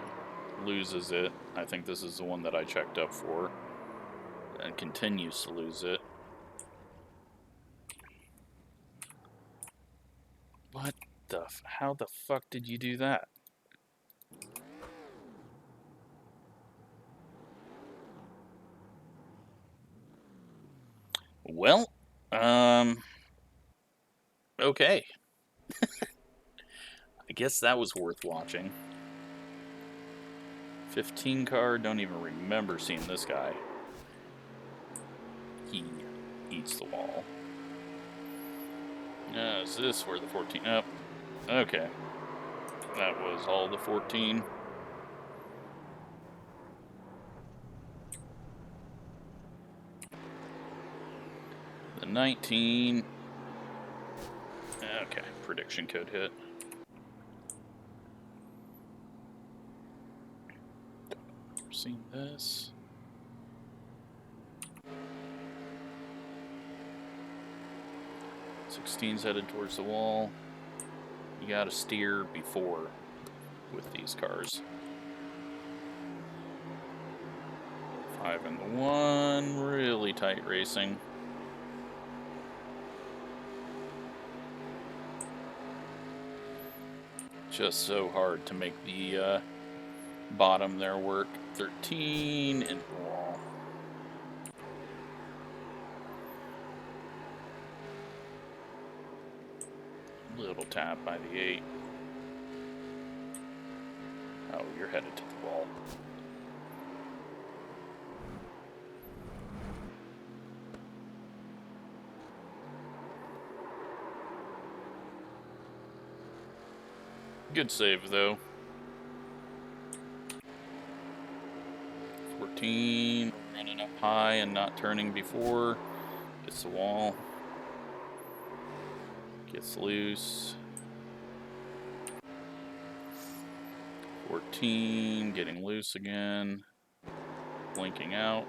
S1: loses it. I think this is the one that I checked up for. And continues to lose it. What the... How the fuck did you do that? Well, okay. I guess that was worth watching. 15 car, don't even remember seeing this guy. He eats the wall. Is this where the 14... Oh, okay. That was all the 14. The 19... Okay, prediction code hit. Seen this. .16's headed towards the wall. You gotta steer before with these cars. 5 and the 1, really tight racing. Just so hard to make the bottom there work. 13 and the wall. Little tap by the 8. Oh, you're headed to the wall. Good save, though. 14, running up high and not turning before. Gets the wall. Gets loose. 14, getting loose again. Blinking out.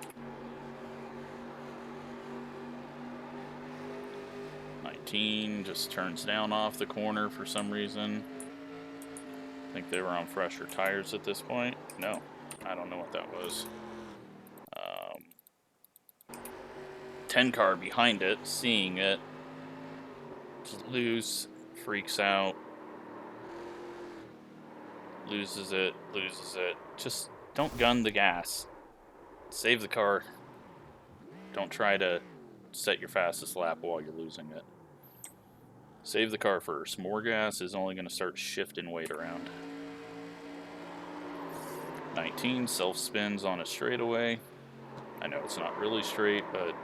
S1: 19 just turns down off the corner for some reason. I think they were on fresher tires at this point. No, I don't know what that was. 10 car behind it, seeing it. Loose, freaks out. Loses it. Just don't gun the gas. Save the car. Don't try to set your fastest lap while you're losing it. Save the car first. More gas is only going to start shifting weight around. 19, self-spins on a straightaway. I know it's not really straight, but...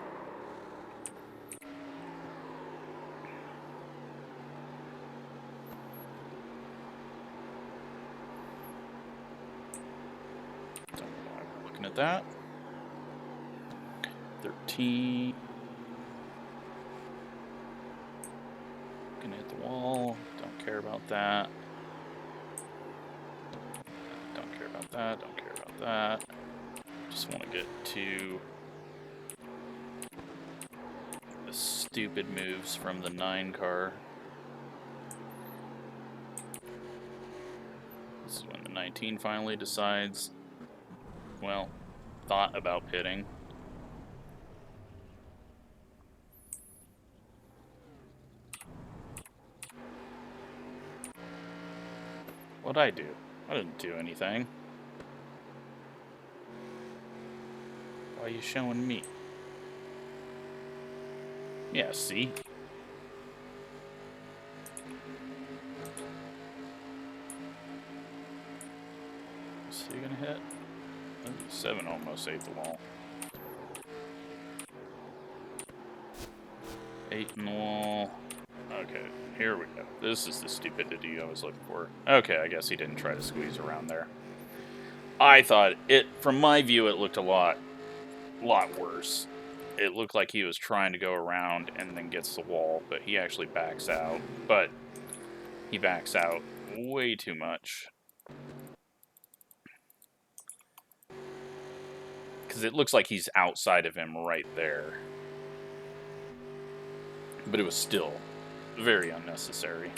S1: don't know why we're looking at that. 13. Gonna hit the wall. Don't care about that. Don't care about that. Don't care about that. Just want to get to the stupid moves from the 9 car. This is when the 19 finally decides, well, thought about pitting. What'd I do? I didn't do anything. Why are you showing me? Yeah, see? Is he gonna hit? Ooh, 7 almost ate the wall. 8 in the wall. Okay, here we go. This is the stupidity I was looking for. Okay, I guess he didn't try to squeeze around there. I thought it, from my view, it looked a lot worse. It looked like he was trying to go around and then gets the wall, but he actually backs out. But he backs out way too much. Because it looks like he's outside of him right there. But it was still very unnecessary.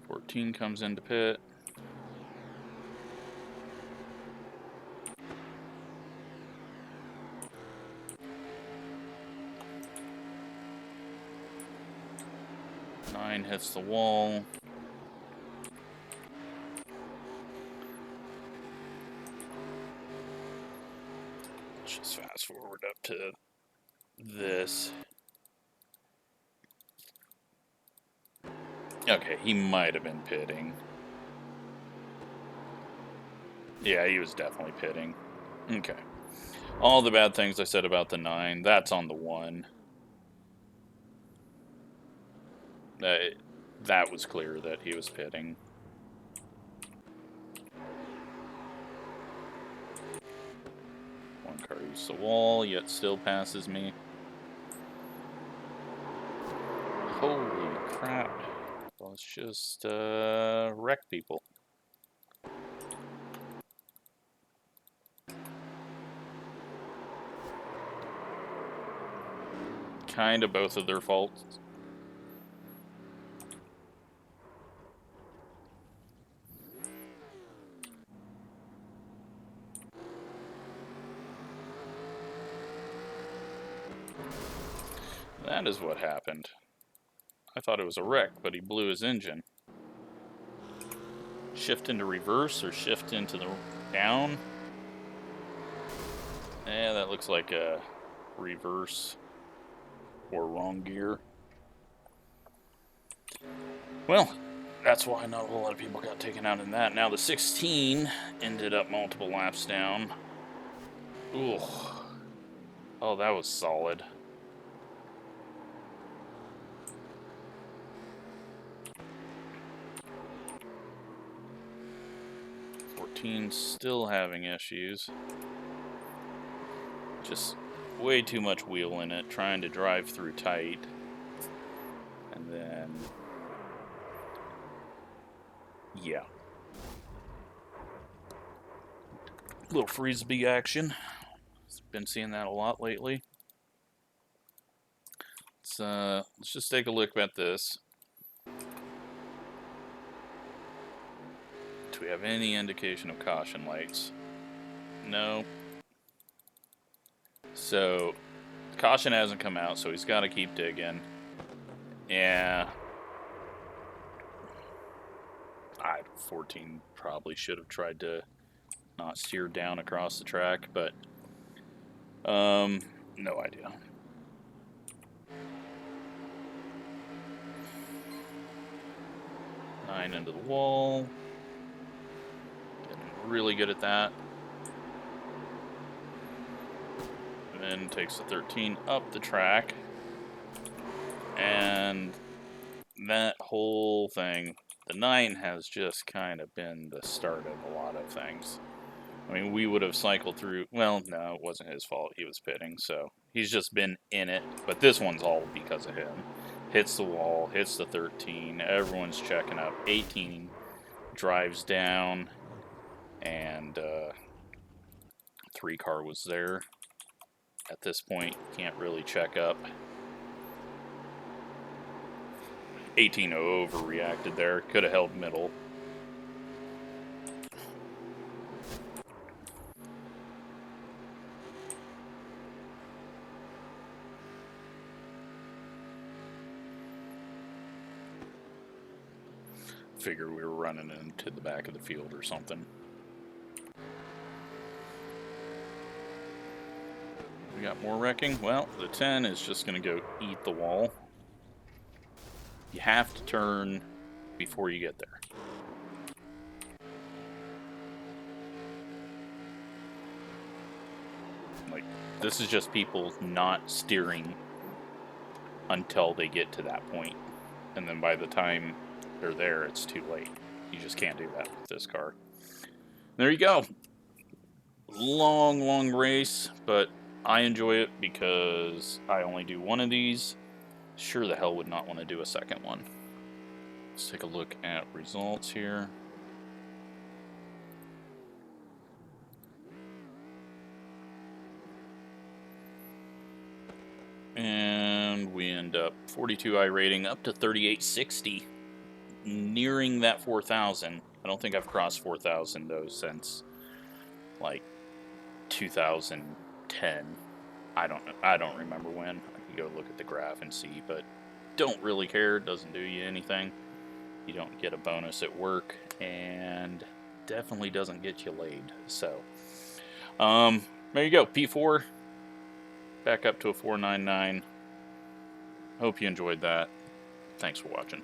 S1: 14 comes into pit. Nine hits the wall. Let's just fast forward up to this. Okay, he might have been pitting. Yeah, he was definitely pitting. Okay. All the bad things I said about the 9, that's on the 1. That was clear that he was pitting. One car used the wall, yet still passes me. Holy crap. Let's just wreck people. Kind of both of their faults. That is what happened. I thought it was a wreck, but he blew his engine. Shift into reverse or shift into the down? Yeah, that looks like a reverse or wrong gear. Well, that's why not a whole lot of people got taken out in that. Now the 16 ended up multiple laps down. Ooh. Oh, that was solid. Still having issues. Just way too much wheel in it, trying to drive through tight. And then... yeah. Little frisbee action. Been seeing that a lot lately. Let's just take a look at this. Do we have any indication of caution lights? No. So, caution hasn't come out, so he's got to keep digging. Yeah. 14 probably should have tried to not steer down across the track, but no idea. 9 into the wall. Getting really good at that. And then takes the 13 up the track. And that whole thing, the 9 has just kind of been the start of a lot of things. I mean, we would have cycled through, well, no, it wasn't his fault, he was pitting, so he's just been in it, but this one's all because of him. Hits the wall, hits the 13, everyone's checking up, 18 drives down, and 3 car was there. At this point, can't really check up. 18 overreacted there, could have held middle. Figure we were running into the back of the field or something. We got more wrecking. Well, the 10 is just going to go eat the wall. You have to turn before you get there. Like, this is just people not steering until they get to that point. And then by the time they're there, it's too late. You just can't do that with this car. There you go. Long race, but I enjoy it because I only do one of these. Sure the hell would not want to do a second one. Let's take a look at results here. And we end up 42 iRating up to 3860, nearing that 4,000. I don't think I've crossed 4,000 though since like 2010. I don't remember when. I can go look at the graph and see, but don't really care. It doesn't do you anything. You don't get a bonus at work, and definitely doesn't get you laid. So, there you go. P4 back up to a 499. Hope you enjoyed that. Thanks for watching.